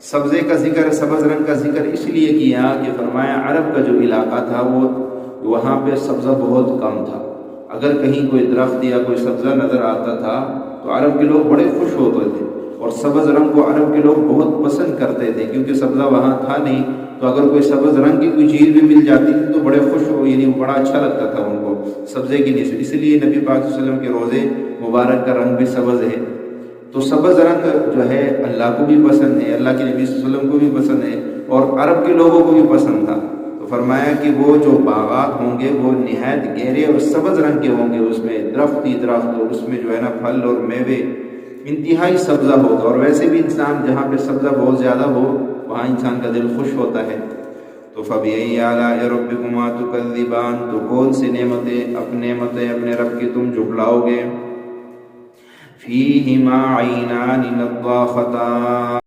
सब्ज़े का जिक्र, सब्ज़ रंग का जिक्र इसलिए किया कि फरमाया अरब का जो इलाका था वो वहाँ पे सब्ज़ा बहुत कम था। अगर कहीं कोई दरख्त या कोई सब्ज़ा नज़र आता था तो अरब के लोग बड़े खुश होते थे, और सब्ज़ रंग को अरब के लोग बहुत पसंद करते थे, क्योंकि सब्ज़ा वहाँ था नहीं। तो अगर कोई सब्ज़ रंग की कोई चीज़ भी मिल जाती थी तो बड़े खुश हो, यानी बड़ा अच्छा लगता था उनको सब्ज़े की निस्बत। इसलिए नबी पाक सल्लल्लाहु अलैहि वसल्लम के रोज़े मुबारक का रंग भी सब्ज़ है। तो सब्ज़ रंग जो है अल्लाह को भी पसंद है, अल्लाह के नबी सल्लल्लाहु अलैहि वसल्लम को भी पसंद है, और अरब के लोगों को भी पसंद था। तो फरमाया कि वो जो बागात होंगे वो निहायत गहरे और सब्ज़ रंग के होंगे, उसमें दरख्त ही दरख्त, और उसमें जो है ना फल और मेवे इंतहाई सब्ज़ा होगा। और वैसे भी इंसान जहाँ पे सब्ज़ा बहुत ज़्यादा हो वहाँ इंसान का दिल खुश होता है। तो फ़बिअय्यि आलाइ रब्बिकुमा तुकज़्ज़िबान, तो कौन सी नेमतें अपने रब की तुम झुठलाओगे। फ़ीहिमा ऐनानि नद्दाख़तान,